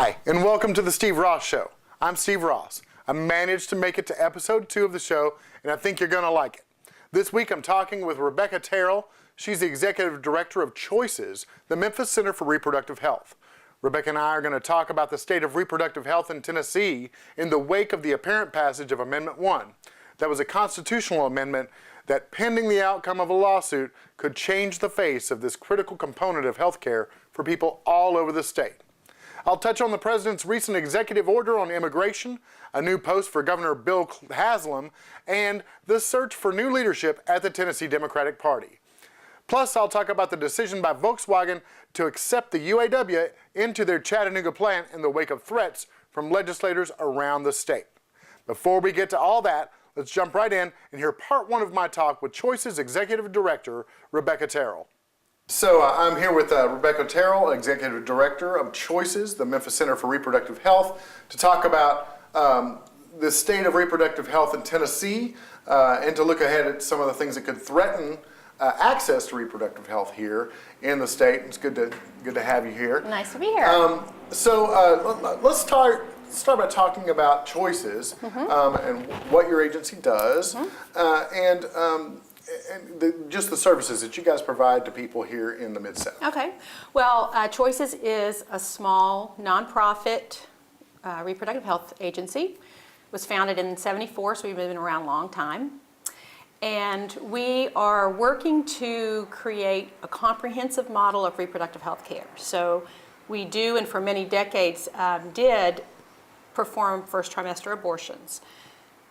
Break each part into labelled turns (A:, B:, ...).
A: Hi, and welcome to the Steve Ross Show. I'm Steve Ross. I managed to make it to episode 2 of the show, and I think you're going to like it. This week I'm talking with Rebecca Terrell. She's the Executive Director of Choices, the Memphis Center for Reproductive Health. Rebecca and I are going to talk about the state of reproductive health in Tennessee in the wake of the apparent passage of Amendment 1. That was a constitutional amendment that, pending the outcome of a lawsuit, could change the face of this critical component of health care for people all over the state. I'll touch on the president's recent executive order on immigration, a new post for Governor Bill Haslam, and the search for new leadership at the Tennessee Democratic Party. Plus, I'll talk about the decision by Volkswagen to accept the UAW into their Chattanooga plant in the wake of threats from legislators around the state. Before we get to all that, let's jump right in and hear part 1 of my talk with Choices Executive Director Rebecca Terrell. So I'm here with Rebecca Terrell, Executive Director of Choices, the Memphis Center for Reproductive Health, to talk about the state of reproductive health in Tennessee and to look ahead at some of the things that could threaten access to reproductive health here in the state. It's good to have you here.
B: Nice to be here.
A: Let's start by talking about Choices and what your agency does and just the services that you guys provide to people here in the Mid-South.
B: Okay. Well, Choices is a small nonprofit reproductive health agency. It was founded in '74, so we've been around a long time. And we are working to create a comprehensive model of reproductive health care. So we do, and for many decades did, perform first trimester abortions.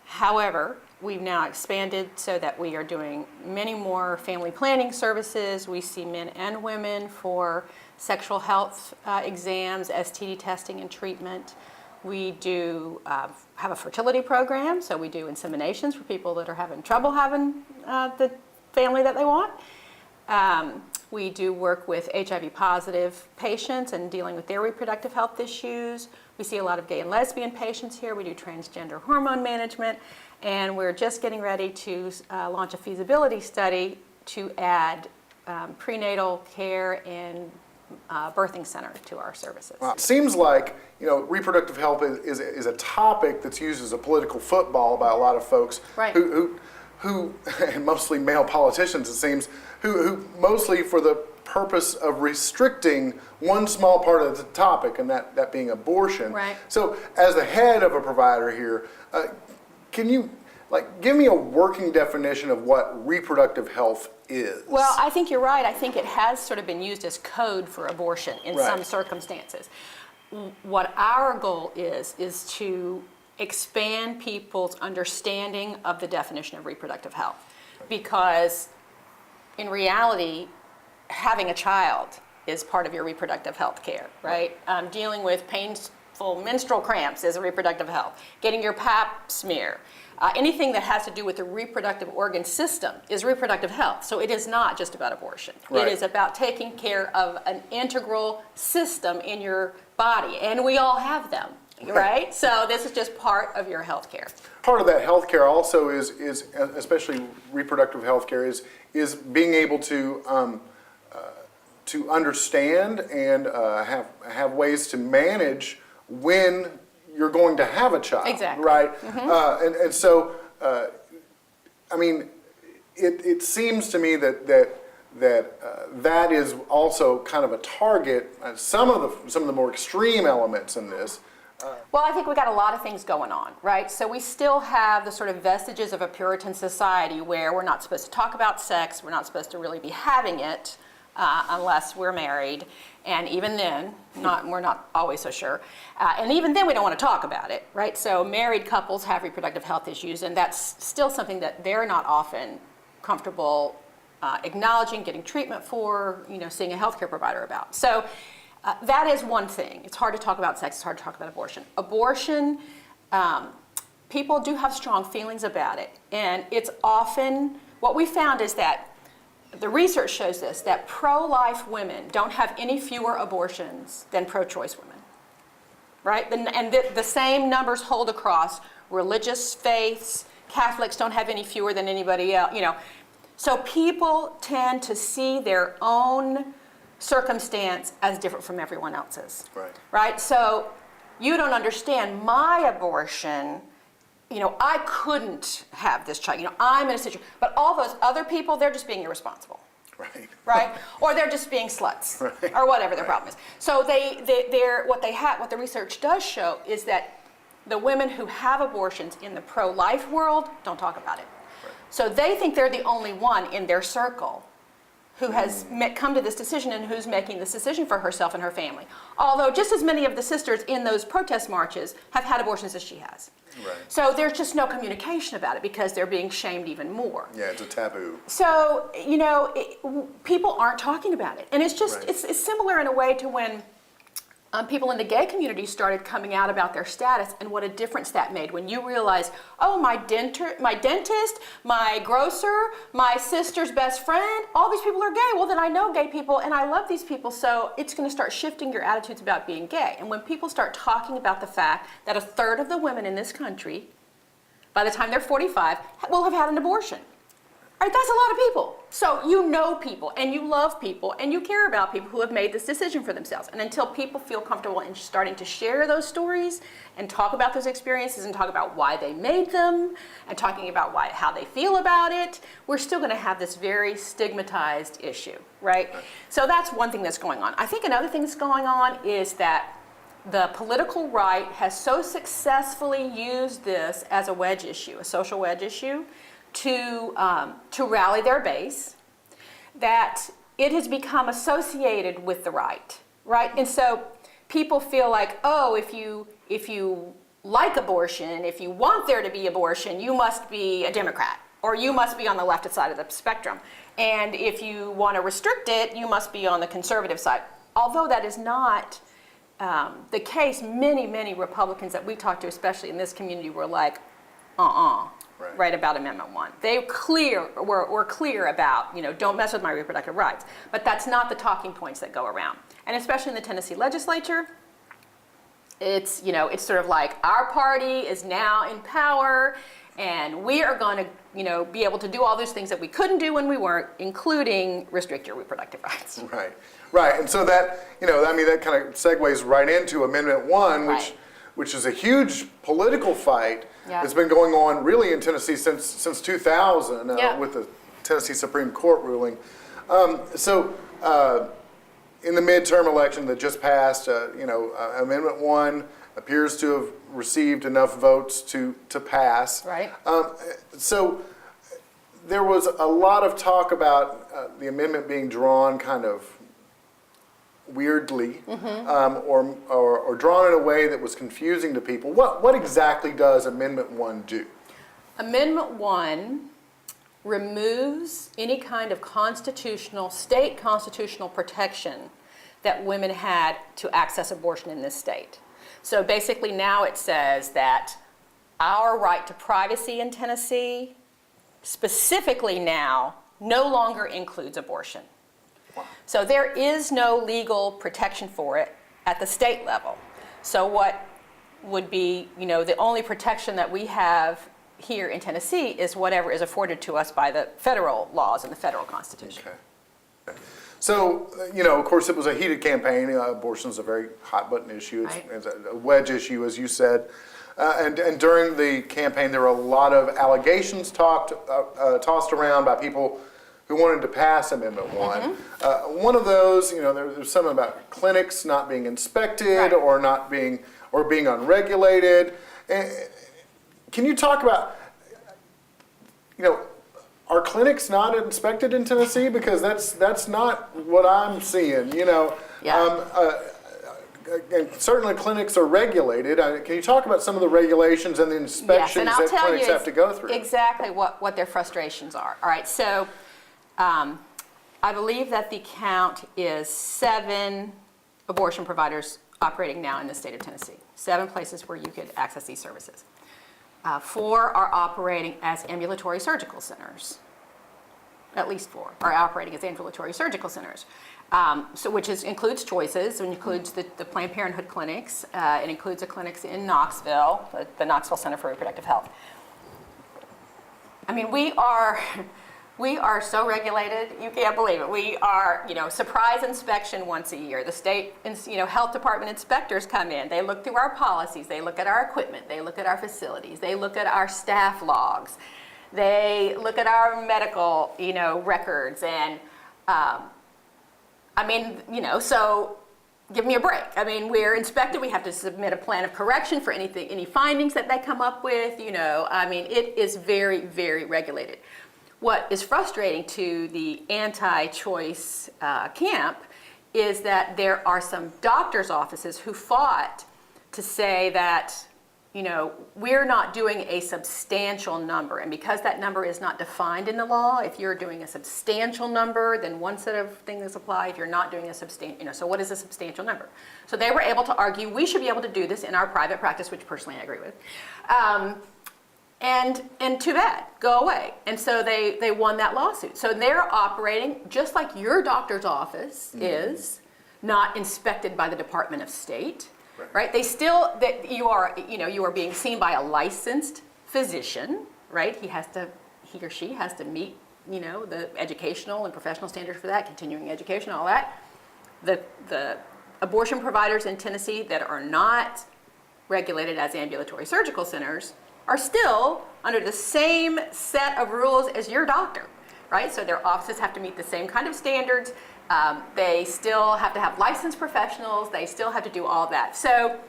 B: However, we've now expanded so that we are doing many more family planning services. We see men and women for sexual health exams, STD testing and treatment. We do have a fertility program, so we do inseminations for people that are having trouble having the family that they want. We do work with HIV positive patients and dealing with their reproductive health issues. We see a lot of gay and lesbian patients here. We do transgender hormone management, and we're just getting ready to launch a feasibility study to add prenatal care and birthing center to our services.
A: It seems like reproductive health is a topic that's used as a political football by a lot of folks,
B: right,
A: who and mostly male politicians, it seems, who mostly for the purpose of restricting one small part of the topic, and that being abortion.
B: Right.
A: So, as the head of a provider here, can you give me a working definition of what reproductive health is?
B: Well, I think you're right. I think it has sort of been used as code for abortion in some circumstances. What our goal is to expand people's understanding of the definition of reproductive health, because in reality, having a child is part of your reproductive health care, right? Dealing with painful menstrual cramps is a reproductive health. Getting your pap smear. Anything that has to do with the reproductive organ system is reproductive health. So it is not just about abortion.
A: Right.
B: It is about taking care of an integral system in your body, and we all have them, right? So this is just part of your health care.
A: Part of that health care also is especially reproductive health care, is being able to understand and have ways to manage when you're going to have a child.
B: Exactly.
A: Right? And so, I mean, it seems to me that is also kind of a target. Some of the more extreme elements in this.
B: Well, I think we got a lot of things going on, right? So we still have the sort of vestiges of a Puritan society where we're not supposed to talk about sex, we're not supposed to really be having it unless we're married, and even then, we're not always so sure. And even then, we don't want to talk about it, right? So married couples have reproductive health issues, and that's still something that they're not often comfortable acknowledging, getting treatment for, seeing a healthcare provider about. So that is one thing. It's hard to talk about sex, it's hard to talk about abortion. Abortion, people do have strong feelings about it, and it's often, what we found is that the research shows this, that pro-life women don't have any fewer abortions than pro-choice women, right? And the same numbers hold across religious faiths. Catholics don't have any fewer than anybody else, So people tend to see their own circumstance as different from everyone else's.
A: Right.
B: Right? So you don't understand my abortion. I couldn't have this child. I'm in a situation. But all those other people, they're just being irresponsible.
A: Right.
B: Right? Or they're just being sluts.
A: Right.
B: Or whatever their problem is. So what the research does show is that the women who have abortions in the pro-life world don't talk about it.
A: Right.
B: So they think they're the only one in their circle who has come to this decision and who's making this decision for herself and her family. Although just as many of the sisters in those protest marches have had abortions as she has.
A: Right.
B: So there's just no communication about it because they're being shamed even more.
A: Yeah, it's a taboo.
B: So, people aren't talking about it. And it's just,
A: Right.
B: it's similar in a way to when people in the gay community started coming out about their status and what a difference that made when you realize, oh, my dentist, my grocer, my sister's best friend, all these people are gay. Well, then I know gay people and I love these people, so it's going to start shifting your attitudes about being gay. And when people start talking about the fact that a third of the women in this country, by the time they're 45, will have had an abortion. All right, that's a lot of people. So you know people, and you love people, and you care about people who have made this decision for themselves. And until people feel comfortable in starting to share those stories and talk about those experiences and talk about why they made them and talking about how they feel about it, we're still going to have this very stigmatized issue, right? So that's one thing that's going on. I think another thing that's going on is that the political right has so successfully used this as a wedge issue, a social wedge issue, to rally their base, that it has become associated with the right? And so people feel like, oh, if you like abortion, if you want there to be abortion, you must be a Democrat, or you must be on the left side of the spectrum. And if you want to restrict it, you must be on the conservative side. Although that is not the case, many Republicans that we talked to, especially in this community, were like, right about Amendment 1. They were clear about, don't mess with my reproductive rights. But that's not the talking points that go around. And especially in the Tennessee legislature, it's sort of like our party is now in power and we are going to, be able to do all those things that we couldn't do when we weren't, including restrict your reproductive rights.
A: Right. And so that, that kind of segues right into Amendment 1, which is a huge political fight.
B: Yeah.
A: It's been going on really in Tennessee since 2000 with the Tennessee Supreme Court ruling. In the midterm election that just passed, Amendment 1 appears to have received enough votes to pass.
B: Right.
A: So there was a lot of talk about the amendment being drawn kind of weirdly, or drawn in a way that was confusing to people. What exactly does Amendment 1 do? Amendment
B: 1 removes any kind of state constitutional protection that women had to access abortion in this state. So basically now it says that our right to privacy in Tennessee, specifically now, no longer includes abortion. So there is no legal protection for it at the state level. So what would be, the only protection that we have here in Tennessee is whatever is afforded to us by the federal laws and the federal Constitution.
A: Okay. So, of course, it was a heated campaign. Abortion is a very hot button issue. It's a wedge issue, as you said. And during the campaign, there were a lot of allegations tossed around by people who wanted to pass Amendment 1. One of those, there's something about clinics not being inspected or being unregulated. Can you talk about, are clinics not inspected in Tennessee? Because that's not what I'm seeing. And certainly clinics are regulated. Can you talk about some of the regulations and the inspections that clinics have to go through?
B: Exactly what their frustrations are. All right, so I believe that the count is 7 abortion providers operating now in the state of Tennessee. 7 places where you could access these services. 4 are operating as ambulatory surgical centers. At least 4 are operating as ambulatory surgical centers. Which includes Choices, and includes the Planned Parenthood clinics. It includes the clinics in Knoxville, the Knoxville Center for Reproductive Health. I mean, we are We are so regulated, you can't believe it. We are, surprise inspection once a year. The state, health department inspectors come in. They look through our policies. They look at our equipment. They look at our facilities. They look at our staff logs. They look at our medical, records. And, so give me a break. We're inspected. We have to submit a plan of correction for any findings that they come up with. It is very, very regulated. What is frustrating to the anti-choice camp is that there are some doctors' offices who fought to say that, we're not doing a substantial number. And because that number is not defined in the law, if you're doing a substantial number, then one set of things apply. If you're not doing a substantial, so what is a substantial number? So they were able to argue we should be able to do this in our private practice, which personally I agree with. And too bad, go away. And so they won that lawsuit. So they're operating just like your doctor's office is, not inspected by the Department of State, right? They still, you are being seen by a licensed physician, right? He or she has to meet, the educational and professional standards for that, continuing education, all that. The abortion providers in Tennessee that are not regulated as ambulatory surgical centers are still under the same set of rules as your doctor, right? So their offices have to meet the same kind of standards. They still have to have licensed professionals. They still have to do all that. So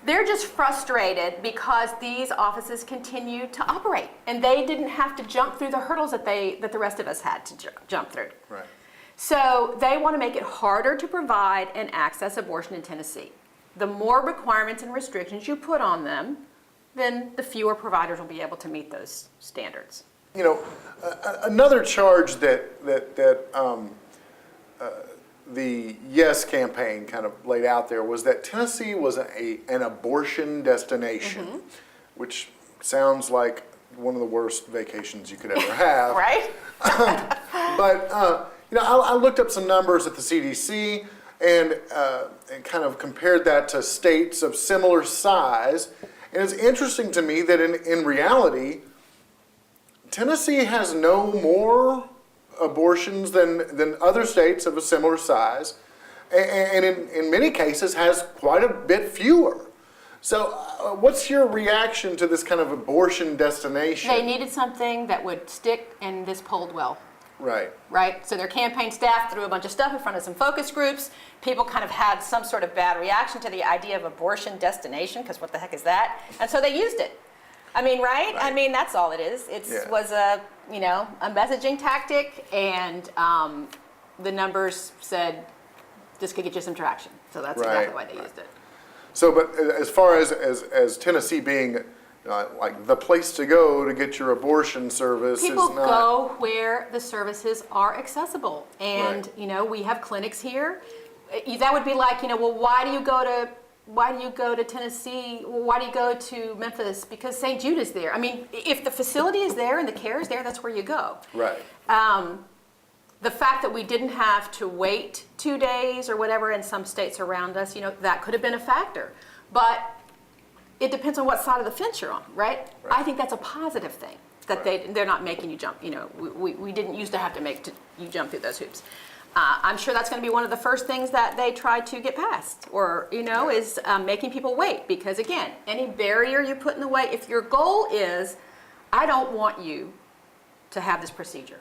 B: they're just frustrated because these offices continue to operate, and they didn't have to jump through the hurdles that the rest of us had to jump through.
A: Right.
B: So they want to make it harder to provide and access abortion in Tennessee. The more requirements and restrictions you put on them, then the fewer providers will be able to meet those standards.
A: Another charge that the Yes campaign kind of laid out there was that Tennessee was an abortion destination, which sounds like one of the worst vacations you could ever have.
B: Right?
A: But I looked up some numbers at the CDC and kind of compared that to states of similar size. And it's interesting to me that in reality, Tennessee has no more abortions than other states of a similar size, and in many cases has quite a bit fewer. So what's your reaction to this kind of abortion destination?
B: They needed something that would stick, and this polled well.
A: Right.
B: Right? So their campaign staff threw a bunch of stuff in front of some focus groups. People kind of had some sort of bad reaction to the idea of abortion destination, because what the heck is that? And so they used it. Right? That's all it is. It was a messaging tactic, and the numbers said this could get you some traction. So that's exactly why they used it.
A: So, but as far as Tennessee being like the place to go to get your abortion service,
B: people
A: is not...
B: go where the services are accessible, and we have clinics here. That would be like, well, why do you go to Tennessee? Why do you go to Memphis? Because St. Jude is there. If the facility is there and the care is there, that's where you go.
A: Right.
B: The fact that we didn't have to wait 2 days or whatever in some states around us, that could have been a factor. But it depends on what side of the fence you're on, right? I think that's a positive thing, that they're not making you jump. We didn't used to have to make you jump through those hoops. I'm sure that's going to be one of the first things that they try to get past, or is making people wait. Because again, any barrier you put in the way, if your goal is, I don't want you to have this procedure,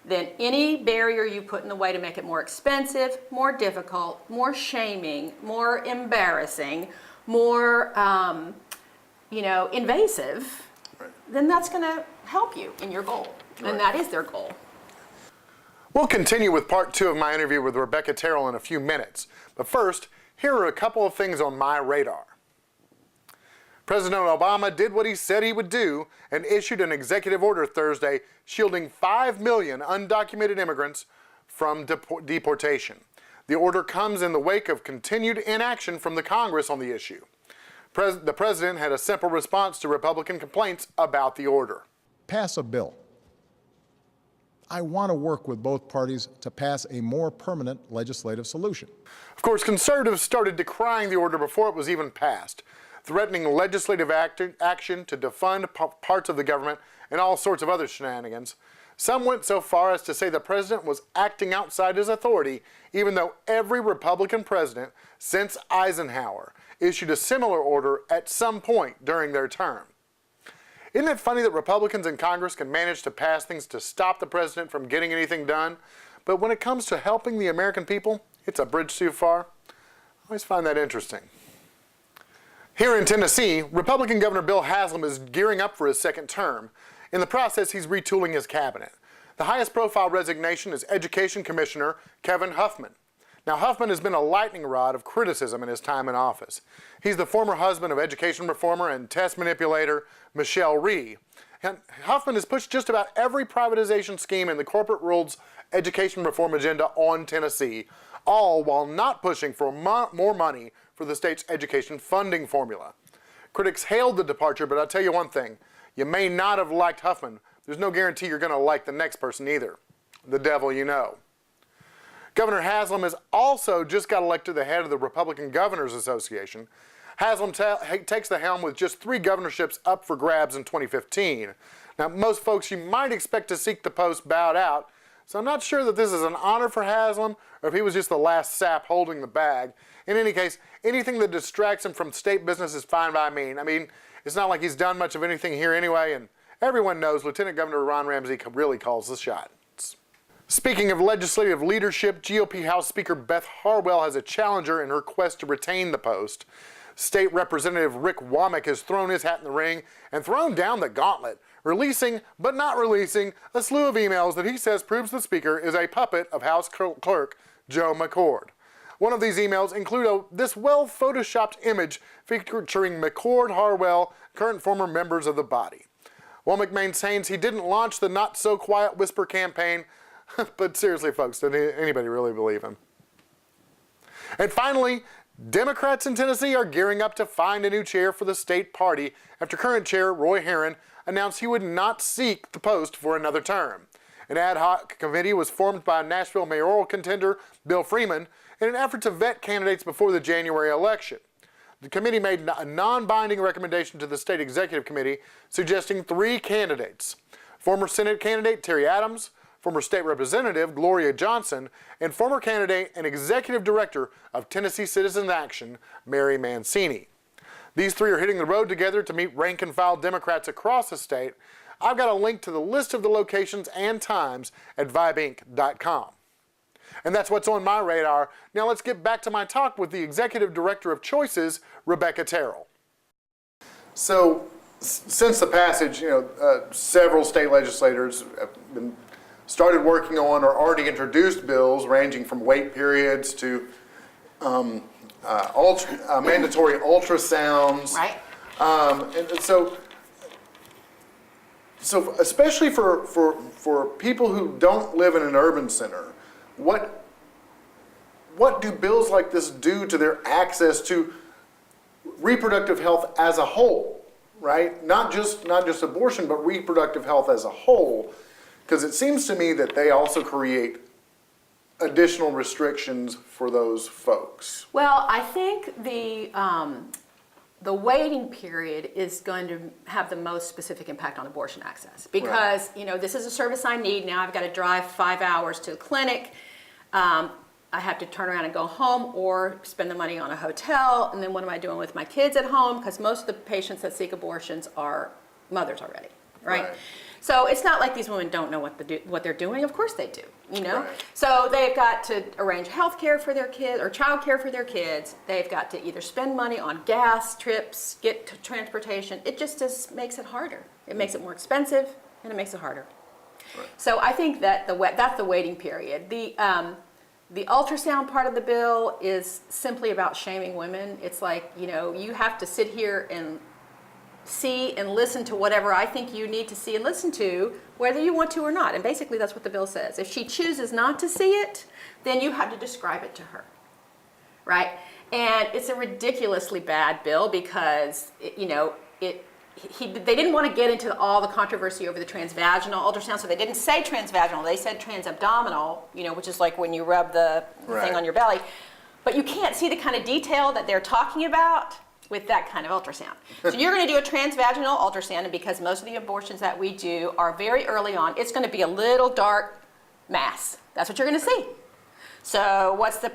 B: then any barrier you put in the way to make it more expensive, more difficult, more shaming, more embarrassing, more invasive, then that's going to help you in your goal, and that is their goal.
A: We'll continue with part 2 of my interview with Rebecca Terrell in a few minutes. But first, here are a couple of things on my radar. President Obama did what he said he would do and issued an executive order Thursday shielding 5 million undocumented immigrants from deportation. The order comes in the wake of continued inaction from the Congress on the issue. The president had a simple response to Republican complaints about the order.
C: Pass a bill. I want to work with both parties to pass a more permanent legislative solution.
A: Of course, conservatives started decrying the order before it was even passed, threatening legislative action to defund parts of the government and all sorts of other shenanigans. Some went so far as to say the president was acting outside his authority, even though every Republican president since Eisenhower issued a similar order at some point during their term. Isn't it funny that Republicans in Congress can manage to pass things to stop the president from getting anything done, but when it comes to helping the American people, it's a bridge too far? I always find that interesting. Here in Tennessee, Republican Governor Bill Haslam is gearing up for his second term. In the process, he's retooling his cabinet. The highest profile resignation is Education Commissioner Kevin Huffman. Now, Huffman has been a lightning rod of criticism in his time in office. He's the former husband of education reformer and test manipulator Michelle Rhee. And Huffman has pushed just about every privatization scheme in the corporate world's education reform agenda on Tennessee, all while not pushing for more money for the state's education funding formula. Critics hailed the departure, but I'll tell you one thing. You may not have liked Huffman. There's no guarantee you're going to like the next person either. The devil you know. Governor Haslam has also just got elected the head of the Republican Governors Association. Haslam takes the helm with just 3 governorships up for grabs in 2015. Now, most folks you might expect to seek the post bowed out, so I'm not sure that this is an honor for Haslam or if he was just the last sap holding the bag. In any case, anything that distracts him from state business is fine by me. I mean, it's not like he's done much of anything here anyway, and everyone knows Lieutenant Governor Ron Ramsey really calls the shots. Speaking of legislative leadership, GOP House Speaker Beth Harwell has a challenger in her quest to retain the post. State Representative Rick Womack has thrown his hat in the ring and thrown down the gauntlet, releasing, but not releasing, a slew of emails that he says proves the Speaker is a puppet of House Clerk Joe McCord. One of these emails include this well-photoshopped image featuring McCord, Harwell, current and former members of the body. Womack maintains he didn't launch the not-so-quiet whisper campaign, but seriously, folks, did anybody really believe him? And finally, Democrats in Tennessee are gearing up to find a new chair for the state party after current chair Roy Herron announced he would not seek the post for another term. An ad hoc committee was formed by Nashville mayoral contender Bill Freeman in an effort to vet candidates before the January election. The committee made a non-binding recommendation to the state executive committee suggesting 3 candidates: former Senate candidate Terry Adams, former state representative Gloria Johnson, and former candidate and executive director of Tennessee Citizens Action, Mary Mancini. These 3 are hitting the road together to meet rank-and-file Democrats across the state. I've got a link to the list of the locations and times at vibeinc.com. And that's what's on my radar. Now let's get back to my talk with the Executive Director of Choices, Rebecca Terrell. So, since the passage, several state legislators have started working on or already introduced bills ranging from wait periods to mandatory ultrasounds.
B: Right.
A: And so especially for people who don't live in an urban center, what do bills like this do to their access to reproductive health as a whole, right? Not just abortion, but reproductive health as a whole, because it seems to me that they also create additional restrictions for those folks.
B: Well, I think the waiting period is going to have the most specific impact on abortion access because, this is a service I need. Now I've got to drive 5 hours to the clinic. I have to turn around and go home or spend the money on a hotel. And then what am I doing with my kids at home? Because most of the patients that seek abortions are mothers already, right? So it's not like these women don't know what they're doing. Of course they do,
A: Right.
B: So they've got to arrange health care for their kids or child care for their kids. They've got to either spend money on gas, trips, get to transportation. It just makes it harder. It makes it more expensive and it makes it harder. Right. So I think that that's the waiting period. The ultrasound part of the bill is simply about shaming women. It's like, you have to sit here and see and listen to whatever I think you need to see and listen to, whether you want to or not. And basically that's what the bill says. If she chooses not to see it, then you have to describe it to her, right? And it's a ridiculously bad bill because, they didn't want to get into all the controversy over the transvaginal ultrasound, so they didn't say transvaginal, they said transabdominal, which is like when you rub the thing on your belly. But you can't see the kind of detail that they're talking about. with that kind of ultrasound. So you're going to do a transvaginal ultrasound, and because most of the abortions that we do are very early on, it's going to be a little dark mass. That's what you're going to see. So what's the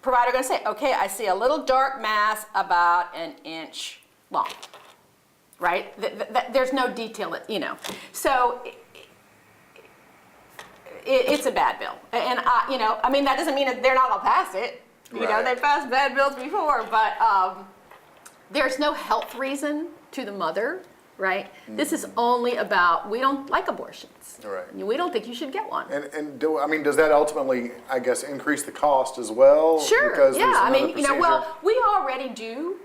B: provider going to say? Okay, I see a little dark mass about an inch long, right? There's no detail, you know. So it's a bad bill. And, you know, I mean, that doesn't mean that they're not going to pass it. You know, they've passed bad bills before, but there's no health reason to the mother, right? This is only about, we don't like abortions.
A: Right.
B: We don't think you should get one.
A: And does that ultimately, I guess, increase the cost as well?
B: Sure.
A: Because
B: yeah.
A: there's
B: I mean,
A: another
B: you know, well,
A: procedure?
B: we already do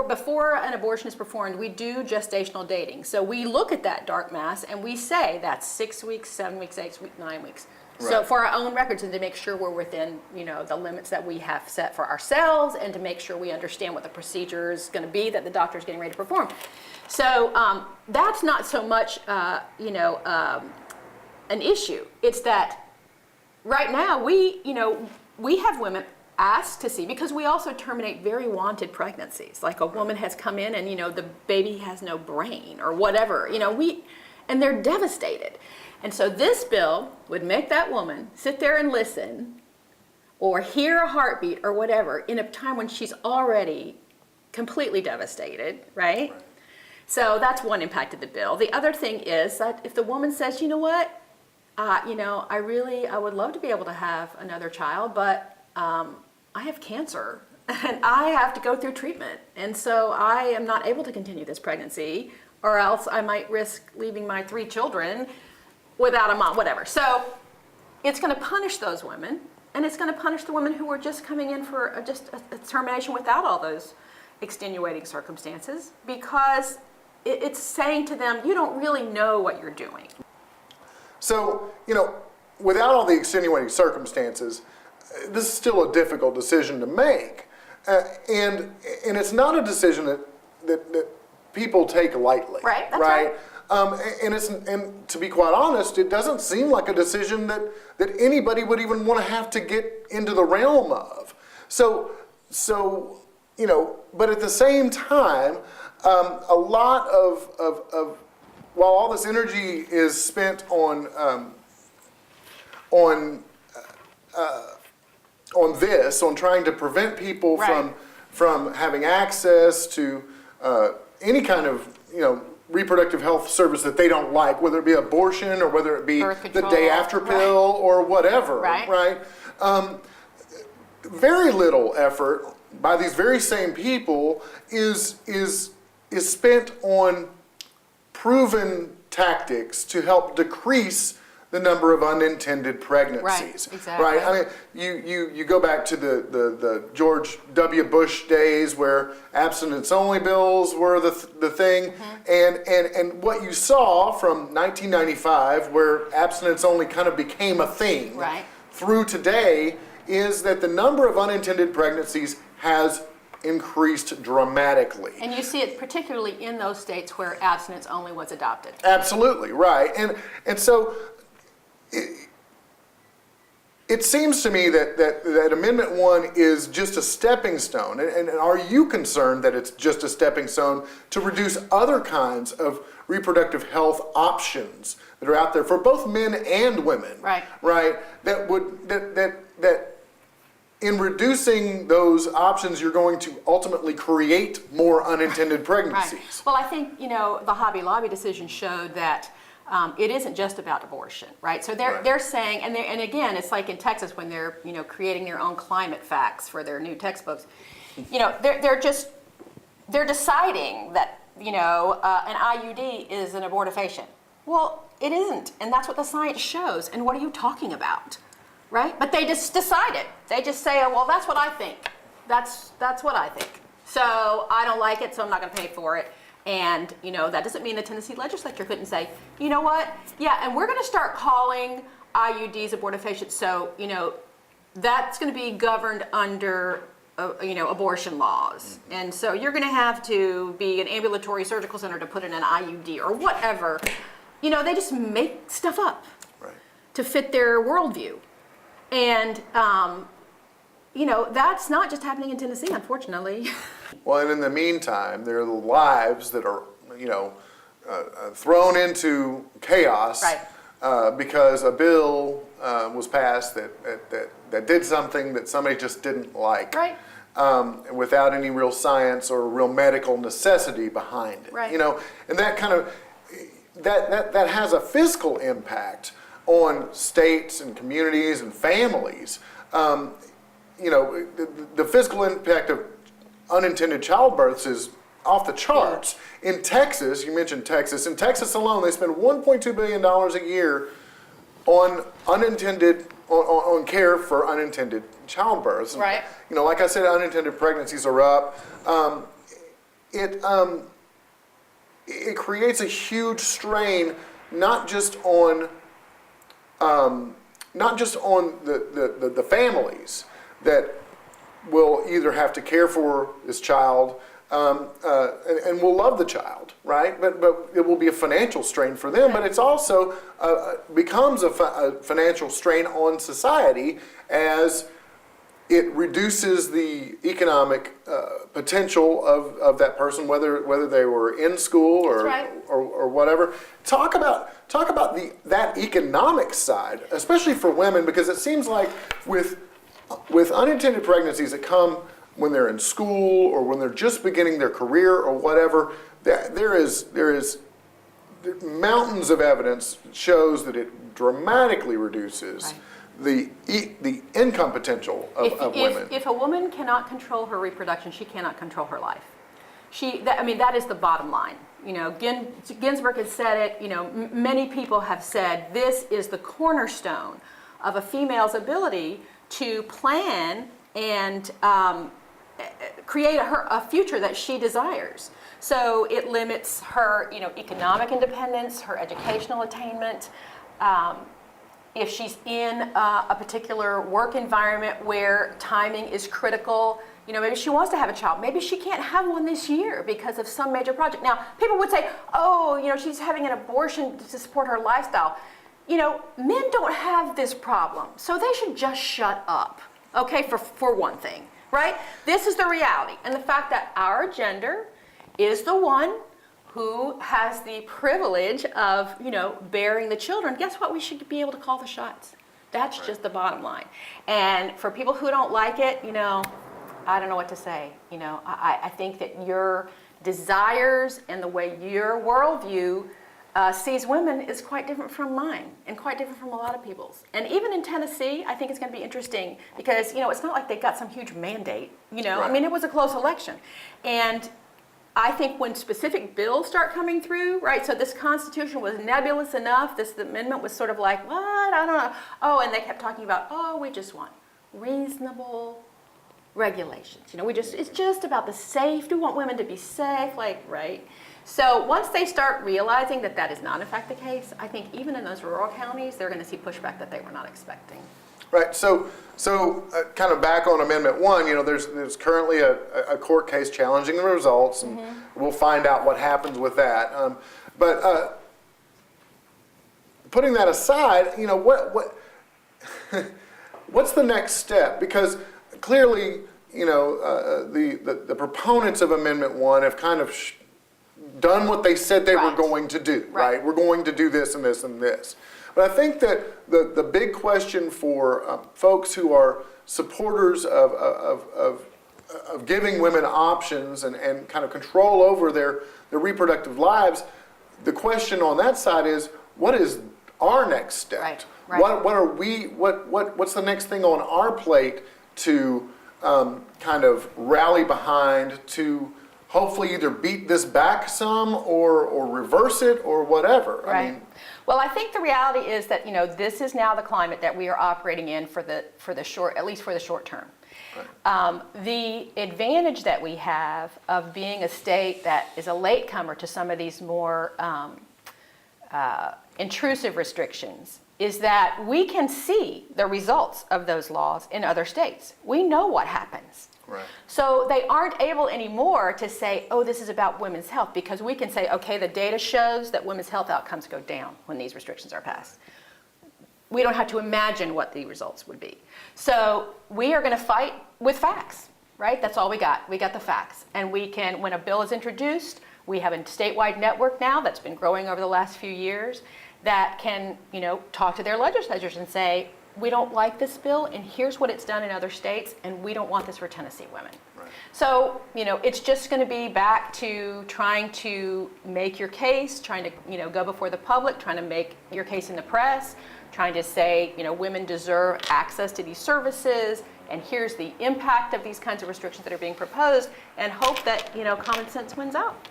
B: before an abortion is performed, we do gestational dating. So we look at that dark mass and we say that's 6 weeks, 7 weeks, 8 weeks, 9 weeks. So
A: Right.
B: for our own records and to make sure we're within, you know, the limits that we have set for ourselves and to make sure we understand what the procedure is going to be that the doctor is getting ready to perform. So that's not so much, you know, an issue. It's that right now we have women asked to see, because we also terminate very wanted pregnancies. Like a woman has come in and, you know, the baby has no brain or whatever, you know, and they're devastated. And so this bill would make that woman sit there and listen or hear a heartbeat or whatever in a time when she's already completely devastated, right? So that's one impact of the bill. The other thing is that if the woman says, you know what, you know, I would love to be able to have another child, but I have cancer and I have to go through treatment. And so I am not able to continue this pregnancy, or else I might risk leaving my 3 children without a mom, whatever. So it's going to punish those women, and it's going to punish the women who are just coming in for just a termination without all those extenuating circumstances, because it's saying to them, you don't really know what you're doing.
A: So, you know, without all the extenuating circumstances, this is still a difficult decision to make. And it's not a decision that people take lightly.
B: Right, that's right.
A: And to be quite honest, it doesn't seem like a decision that anybody would even want to have to get into the realm of. So you know, but at the same time, a lot of while all this energy is spent on trying to prevent people
B: Right.
A: from having access to any kind of, you know, reproductive health service that they don't like, whether it be abortion or whether it be
B: Birth
A: the
B: control.
A: day after pill or whatever,
B: Right.
A: Very little effort by these very same people is spent on proven tactics to help decrease the number of unintended pregnancies.
B: Right, exactly.
A: Right? I mean, you go back to the George W. Bush days where abstinence-only bills were the thing, and what you saw from 1995, where abstinence-only kind of became a thing,
B: Right.
A: through today, is that the number of unintended pregnancies has increased dramatically.
B: And you see it particularly in those states where abstinence only was adopted.
A: Absolutely, right. And so it seems to me that Amendment 1 is just a stepping stone. And are you concerned that it's just a stepping stone to reduce other kinds of reproductive health options that are out there for both men and women?
B: Right.
A: Right? That in reducing those options, you're going to ultimately create more unintended pregnancies.
B: Right. Well, I think, you know, the Hobby Lobby decision showed that it isn't just about abortion, right? So they're saying, and again, it's like in Texas when they're, you know, creating their own climate facts for their new textbooks. You know, they're deciding that, you know, an IUD is an abortifacient. Well, it isn't, and that's what the science shows. And what are you talking about, right? But they just decide it. They just say, oh, well, that's what I think. That's what I think. So I don't like it, so I'm not going to pay for it. And, you know, that doesn't mean the Tennessee legislature couldn't say, you know what, yeah, and we're going to start calling IUDs abortifacients. So, you know, that's going to be governed under, you know, abortion laws. And so you're going to have to be an ambulatory surgical center to put in an IUD or whatever. You know, they just make stuff up to fit their worldview. And, you know, that's not just happening in Tennessee, unfortunately.
A: Well, and in the meantime, there are the lives that are, thrown into chaos because a bill was passed that did something that somebody just didn't like, without any real science or real medical necessity behind it. And that kind of that has a fiscal impact on states and communities and families. The fiscal impact of unintended childbirths is off the charts. In Texas, you mentioned Texas. In Texas alone, they spend $1.2 billion a year on on care for unintended childbirths.
B: Right.
A: Like I said, unintended pregnancies are up. It creates a huge strain, not just on the families that will either have to care for this child and will love the child, right? But it will be a financial strain for them. But it's also becomes a financial strain on society as it reduces the economic potential of that person, whether they were in school or whatever. Talk about that economic side, especially for women, because it seems like with unintended pregnancies that come when they're in school or when they're just beginning their career or whatever, there is mountains of evidence that shows that it dramatically reduces the income potential of women.
B: If a woman cannot control her reproduction, she cannot control her life. That is the bottom line. Ginsburg has said it. Many people have said this is the cornerstone of a female's ability to plan and create a future that she desires. So it limits her, economic independence, her educational attainment. If she's in a particular work environment where timing is critical, maybe she wants to have a child. Maybe she can't have one this year because of some major project. Now, people would say, she's having an abortion to support her lifestyle. Men don't have this problem, so they should just shut up, okay, for one thing, right? This is the reality. And the fact that our gender is the one who has the privilege of, bearing the children, guess what? We should be able to call the shots. That's just the bottom line. And for people who don't like it, I don't know what to say. I think that your desires and the way your worldview sees women is quite different from mine and quite different from a lot of people's. And even in Tennessee, I think it's going to be interesting because, it's not like they got some huge mandate, it was a close election. And I think when specific bills start coming through, right, so this Constitution was nebulous enough, this amendment was sort of like, what, I don't know. Oh, and they kept talking about, we just want reasonable regulations. It's just about the safety. We want women to be safe, right? So once they start realizing that is not in fact the case, I think even in those rural counties, they're going to see pushback that they were not expecting.
A: Right. So kind of back on Amendment 1, there's currently a court case challenging the results, and we'll find out what happens with that. But putting that aside, what's the next step? Because clearly, the proponents of Amendment 1 have kind of done what they said they were going to do, right? We're going to do this and this and this. But I think that the big question for folks who are supporters of giving women options and kind of control over their reproductive lives, the question on that side is, what is our next step?
B: Right.
A: What's the next thing on our plate to kind of rally behind to hopefully either beat this back some or reverse it or whatever?
B: Right. Well, I think the reality is that this is now the climate that we are operating in for the short, at least for the short term. Right. The advantage that we have of being a state that is a latecomer to some of these more intrusive restrictions is that we can see the results of those laws in other states. We know what happens.
A: Right.
B: So they aren't able anymore to say, this is about women's health, because we can say, okay, the data shows that women's health outcomes go down when these restrictions are passed. We don't have to imagine what the results would be. So we are going to fight with facts, right? That's all we got. We got the facts. And we can, when a bill is introduced, we have a statewide network now that's been growing over the last few years that can, talk to their legislatures and say, we don't like this bill, and here's what it's done in other states, and we don't want this for Tennessee women.
A: Right.
B: So, it's just going to be back to trying to make your case, trying to, go before the public, trying to make your case in the press, trying to say, women deserve access to these services, and here's the impact of these kinds of restrictions that are being proposed, and hope that, common sense wins out.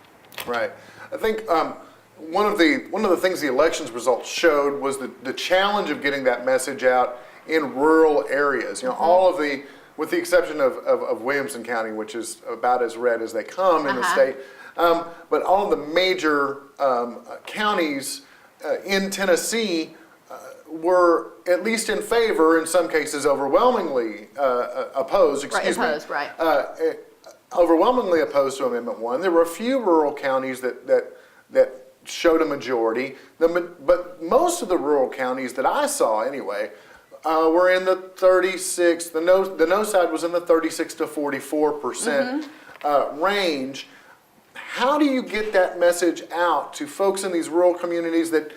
A: Right. I think one of the things the elections results showed was the challenge of getting that message out in rural areas. All of the, with the exception of Williamson County, which is about as red as they come in the state, but all of the major counties in Tennessee were at least in favor, in some cases overwhelmingly opposed. Overwhelmingly opposed to Amendment 1. There were a few rural counties that showed a majority, but most of the rural counties that I saw anyway were in the 36, the no side was in the 36 to 44% range. How do you get that message out to folks in these rural communities that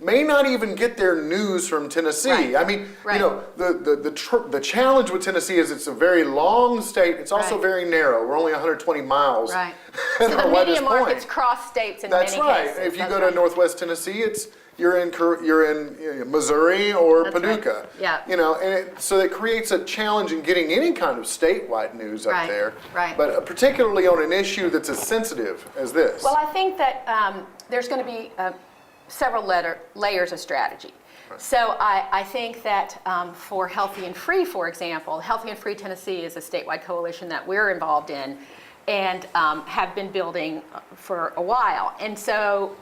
A: may not even get their news from Tennessee?
B: Right.
A: I mean,
B: Right.
A: the challenge with Tennessee is it's a very long state. It's also
B: Right.
A: very narrow. We're only 120 miles.
B: Right.
A: at
B: So
A: our
B: the
A: widest
B: media markets
A: point.
B: cross states in
A: That's
B: many
A: right.
B: cases.
A: If you
B: That's
A: go to
B: right.
A: Northwest Tennessee, you're in Missouri or
B: That's right.
A: Paducah.
B: Yeah.
A: And so it creates a challenge in getting any kind of statewide news up
B: Right.
A: there.
B: Right.
A: But particularly on an issue that's as sensitive as this.
B: Well, I think that there's going to be several layers of strategy.
A: Right.
B: So I think that for Healthy and Free, for example, Healthy and Free Tennessee is a statewide coalition that we're involved in and have been building for a while. And so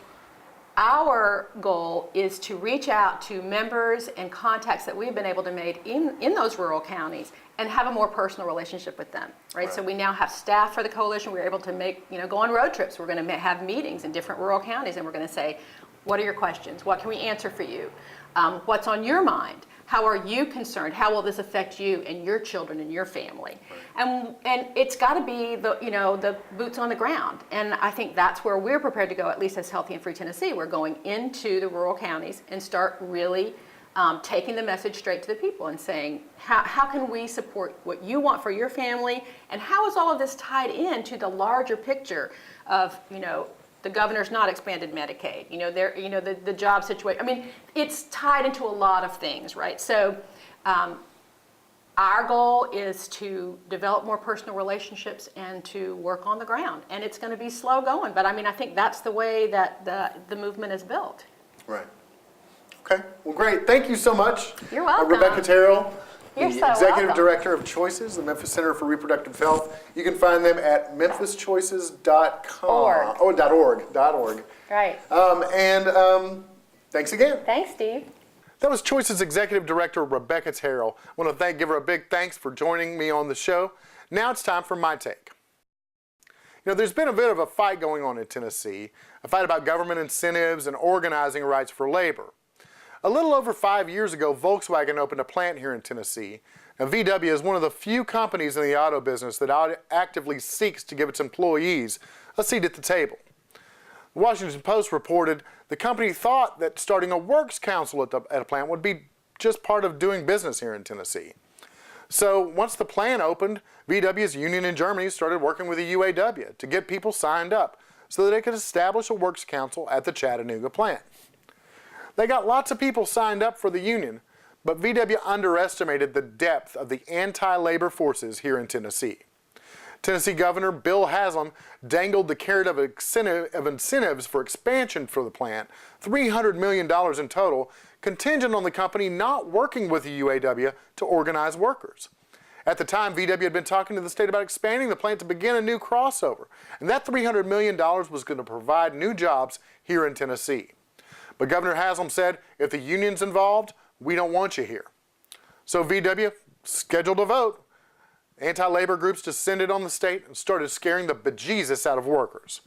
B: our goal is to reach out to members and contacts that we've been able to make in those rural counties and have a more personal relationship with them, right? So we now have staff for the coalition. We're able to go on road trips. We're going to have meetings in different rural counties, and we're going to say, what are your questions? What can we answer for you? What's on your mind? How are you concerned? How will this affect you and your children and your family? And it's got to be the boots on the ground. And I think that's where we're prepared to go, at least as Healthy and Free Tennessee. We're going into the rural counties and start really taking the message straight to the people and saying, how can we support what you want for your family? And how is all of this tied into the larger picture of, the governor's not expanded Medicaid, the job situation. I mean, it's tied into a lot of things, right? So our goal is to develop more personal relationships and to work on the ground. And it's going to be slow going, but I think that's the way that the movement is built.
A: Right. Okay. Well, great. Thank you so much.
B: You're welcome.
A: Rebecca Terrell,
B: You're
A: the
B: so
A: Executive
B: welcome.
A: Director of Choices, the Memphis Center for Reproductive Health. You can find them at memphischoices.com. .org.
B: Right.
A: Thanks again.
B: Thanks, Steve.
A: That was Choices Executive Director Rebecca Terrell. I want to give her a big thanks for joining me on the show. Now it's time for my take. There's been a bit of a fight going on in Tennessee, a fight about government incentives and organizing rights for labor. A little over 5 years ago, Volkswagen opened a plant here in Tennessee. Now, VW is one of the few companies in the auto business that actively seeks to give its employees a seat at the table. The Washington Post reported the company thought that starting a works council at a plant would be just part of doing business here in Tennessee. So once the plant opened, VW's union in Germany started working with the UAW to get people signed up so that they could establish a works council at the Chattanooga plant. They got lots of people signed up for the union, but VW underestimated the depth of the anti-labor forces here in Tennessee. Tennessee Governor Bill Haslam dangled the carrot of incentives for expansion for the plant, $300 million in total, contingent on the company not working with the UAW to organize workers. At the time, VW had been talking to the state about expanding the plant to begin a new crossover, and that $300 million was going to provide new jobs here in Tennessee. But Governor Haslam said, if the union's involved, we don't want you here. So VW scheduled a vote. Anti-labor groups descended on the state and started scaring the bejesus out of workers.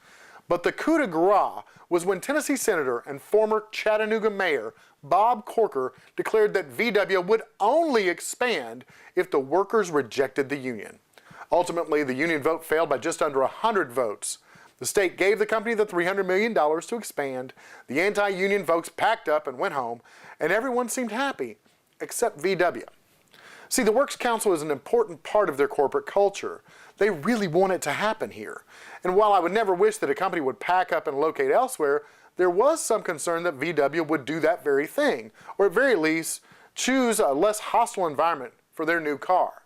A: But the coup de grace was when Tennessee Senator and former Chattanooga Mayor Bob Corker declared that VW would only expand if the workers rejected the union. Ultimately, the union vote failed by just under 100 votes. The state gave the company the $300 million to expand, the anti-union folks packed up and went home, and everyone seemed happy, except VW. See, the Works Council is an important part of their corporate culture. They really want it to happen here. And while I would never wish that a company would pack up and locate elsewhere, there was some concern that VW would do that very thing, or at very least, choose a less hostile environment for their new car.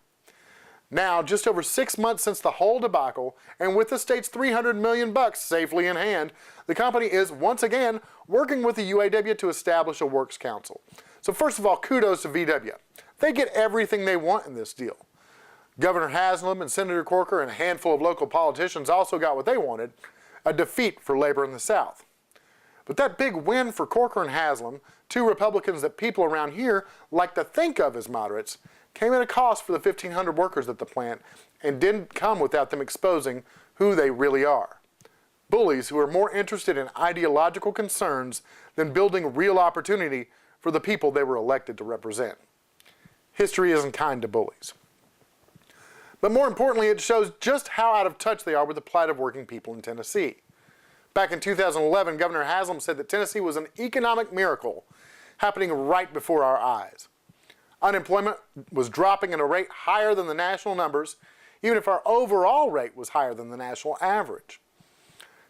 A: Now, just over 6 months since the whole debacle, and with the state's $300 million safely in hand, the company is once again working with the UAW to establish a Works Council. So first of all, kudos to VW. They get everything they want in this deal. Governor Haslam and Senator Corker and a handful of local politicians also got what they wanted, a defeat for labor in the South. But that big win for Corker and Haslam, two Republicans that people around here like to think of as moderates, came at a cost for the 1,500 workers at the plant and didn't come without them exposing who they really are. Bullies who are more interested in ideological concerns than building real opportunity for the people they were elected to represent. History isn't kind to bullies. But more importantly, it shows just how out of touch they are with the plight of working people in Tennessee. Back in 2011, Governor Haslam said that Tennessee was an economic miracle happening right before our eyes. Unemployment was dropping at a rate higher than the national numbers, even if our overall rate was higher than the national average.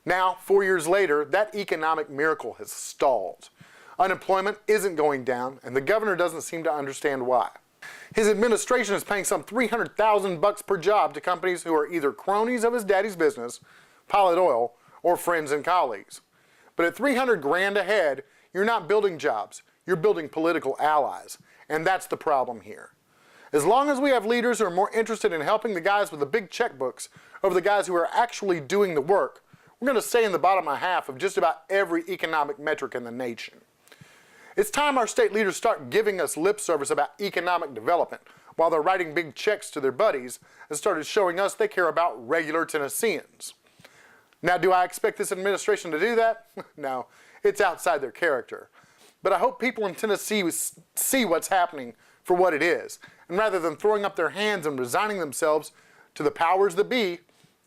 A: Now, 4 years later, that economic miracle has stalled. Unemployment isn't going down, and the governor doesn't seem to understand why. His administration is paying some $300,000 per job to companies who are either cronies of his daddy's business, Pilot Oil, or friends and colleagues. But at $300,000 a head, you're not building jobs, you're building political allies. And that's the problem here. As long as we have leaders who are more interested in helping the guys with the big checkbooks over the guys who are actually doing the work, we're going to stay in the bottom half of just about every economic metric in the nation. It's time our state leaders start giving us lip service about economic development while they're writing big checks to their buddies and started showing us they care about regular Tennesseans. Now, do I expect this administration to do that? No, it's outside their character. But I hope people in Tennessee see what's happening for what it is, and rather than throwing up their hands and resigning themselves to the powers that be,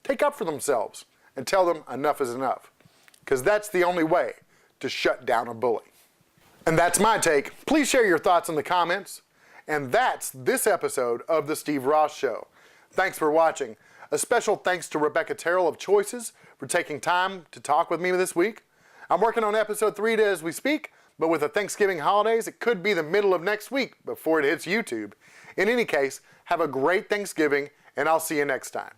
A: take up for themselves and tell them enough is enough. Because that's the only way to shut down a bully. And that's my take. Please share your thoughts in the comments. And that's this episode of The Steve Ross Show. Thanks for watching. A special thanks to Rebecca Terrell of Choices for taking time to talk with me this week. I'm working on episode 3 as we speak, but with the Thanksgiving holidays, it could be the middle of next week before it hits YouTube. In any case, have a great Thanksgiving, and I'll see you next time.